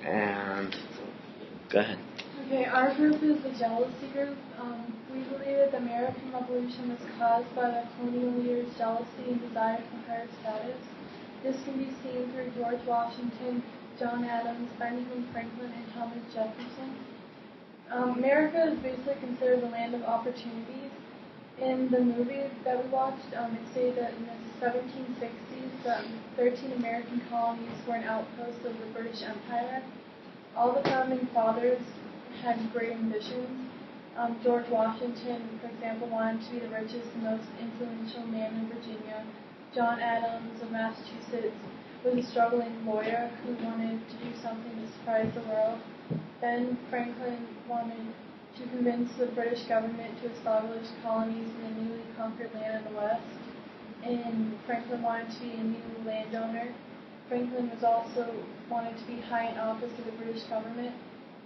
And go ahead. Okay, our group is the jealousy group. We believe that the American Revolution was caused by the colonial leaders' jealousy and desire for higher status. This can be seen through George Washington, John Adams, Benjamin Franklin, and Thomas Jefferson. America is basically considered the land of opportunities. In the movie that we watched, it stated that in the 1760s, that 13 American colonies were an outpost of the British Empire. All the founding fathers had great ambitions. George Washington, for example, wanted to be the richest and most influential man in Virginia. John Adams of Massachusetts was a struggling lawyer who wanted to do something to surprise the world. Ben Franklin wanted to convince the British government to establish colonies in the newly conquered land in the West. And Franklin wanted to be a new landowner. Franklin was also wanted to be high in office of the British government.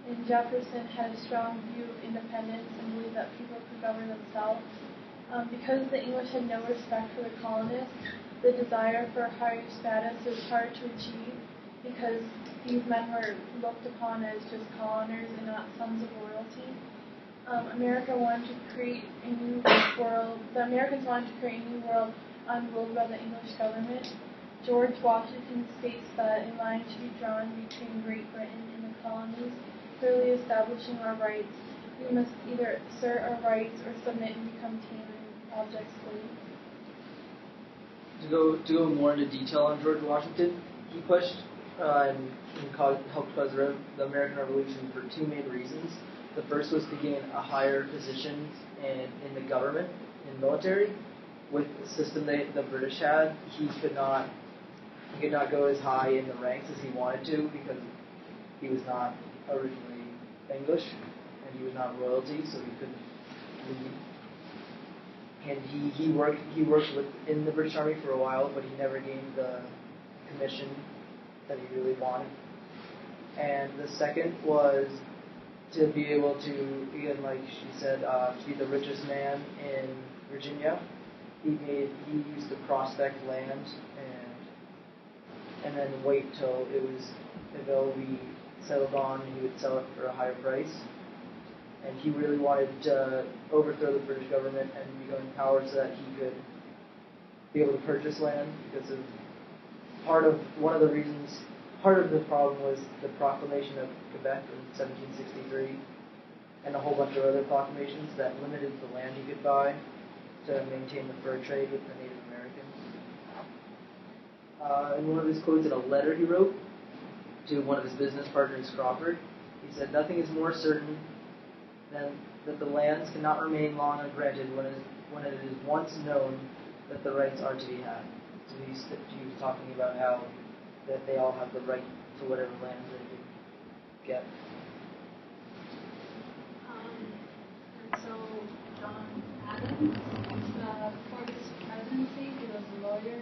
And Jefferson had a strong view of independence and believed that people could govern themselves. Because the English had no respect for the colonists, the desire for higher status was hard to achieve because these men were looked upon as just coloners and not sons of royalty. America wanted to create a new world. The Americans wanted to create a new world unruled by the English government. George Washington states that a line should be drawn between Great Britain and the colonies, clearly establishing our rights. We must either assert our rights or submit and become tame and object slaves. To go more into detail on George Washington, he pushed and helped cause the American Revolution for two main reasons. The first was to gain a higher position in the government, in military. With the system the British had, he could not go as high in the ranks as he wanted to because he was not originally English and he was not royalty, so he couldn't lead. And he worked in the British Army for a while, but he never gained the commission that he really wanted. And the second was to be able to, again, like she said, to be the richest man in Virginia. He used to prospect land and then wait till it was available to be settled on, and he would sell it for a higher price. And he really wanted to overthrow the British government and become empowered so that he could be able to purchase land because of part of the problem was the proclamation of Quebec in 1763 and a whole bunch of other proclamations that limited the land he could buy to maintain the fur trade with the Native Americans. In one of his quotes in a letter he wrote to one of his business partners, Crawford, he said, "Nothing is more certain than that the lands cannot remain long ungranted when it is once known that the rights are to be had." So he was talking about how that they all have the right to whatever lands they can get. And so John Adams, before his presidency, he was a lawyer.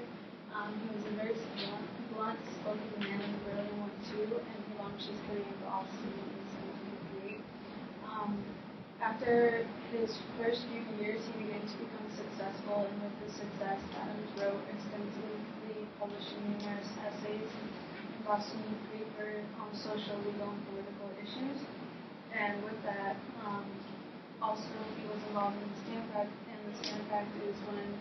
He was a very blunt spoken man who really wanted to, and he launched his career into Austin in 1703. After his first few years, he began to become successful, and with his success, Adams wrote extensively, publishing numerous essays in Boston newspaper on social, legal, and political issues. And with that, also he was involved in the Stamp Act, and the Stamp Act is when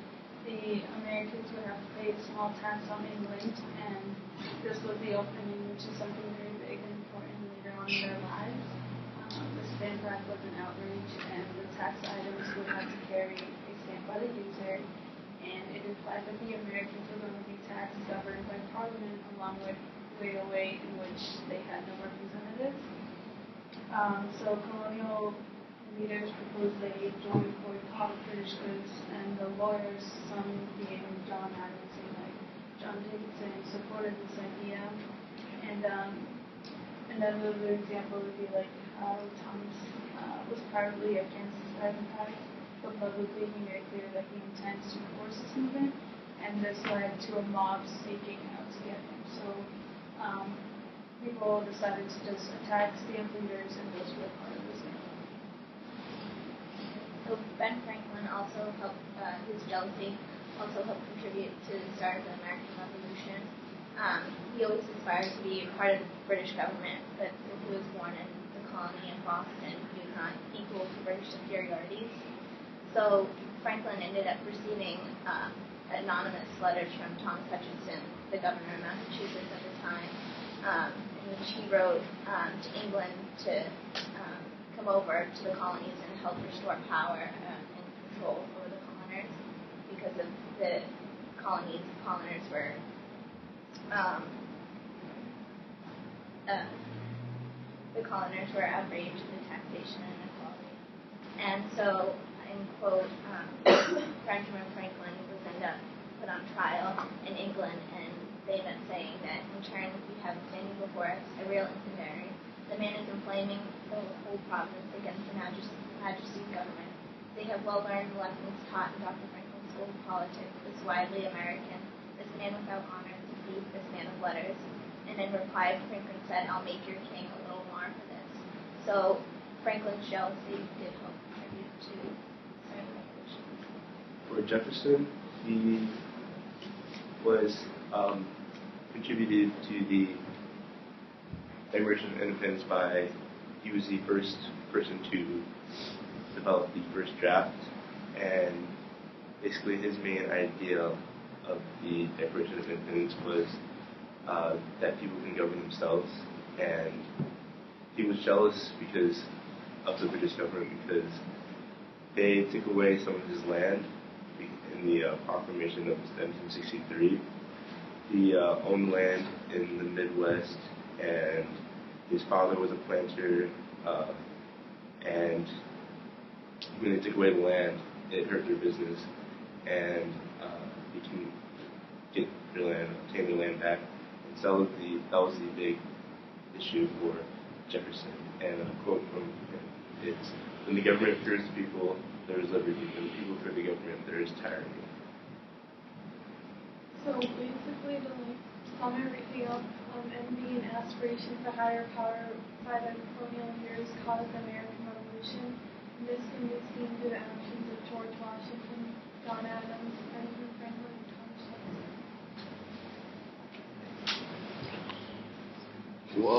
the Americans would have to pay a small tax on England, and this was the opening to something very big and important later on in their lives. The Stamp Act was an outrage, and the tax items would have to carry a stamp by the user, and it implied that the Americans were going to be taxed governed by Parliament along with a way in which they had no representatives. So colonial leaders proposed a joint boycott of British goods, and the lawyers, some being John Adams and like John Dickinson, supported this idea. And another example would be like how Thomas was privately against the Stamp Act, but publicly he made it clear that he intends to enforce this movement, and this led to a mob seeking out to get him. So people decided to just attack stamp leaders, and those were part of this movement. So Ben Franklin also helped, his jealousy also helped contribute to the start of the American Revolution. he always aspired to be part of the British government, but since he was born in the colony of Boston, he was not equal to British superiorities. So Franklin ended up receiving anonymous letters from Thomas Hutchinson, the governor of Massachusetts at the time, in which he wrote to England to come over to the colonies and help restore power and control over the coloners, because of the coloners were outraged at the taxation and inequality. And so, in quote, Benjamin Franklin was ended up put on trial in England, and they end up saying that in turn we have standing before us a real incendiary. The man is inflaming the whole province against the Majesty's government. They have well learned the lessons taught in Dr. Franklin's school of politics. This widely American, this man without honor, defeats this man of letters. And in reply, Franklin said, "I'll make your king a little more for this." So Franklin's jealousy did help contribute to starting revolutions. For Jefferson, he was contributed to the Declaration of Independence by, he was the first person to develop the first draft, and basically his main idea of the Declaration of Independence was that people can govern themselves, and he was jealous because of the British government, because they took away some of his land in the proclamation of 1763. He owned land in the Midwest, and his father was a planter, and when they took away the land, it hurt their business, and he can get their land, obtain their land back. And so that was the big issue for Jefferson. And a quote from him is, "When the government fears the people, there is liberty. When the people fear the government, there is tyranny." So basically, to sum everything up, envy and aspiration for higher power by the colonial years caused the American Revolution. And this can be seen through the actions of George Washington, John Adams, Benjamin Franklin, and Thomas Jefferson. Well,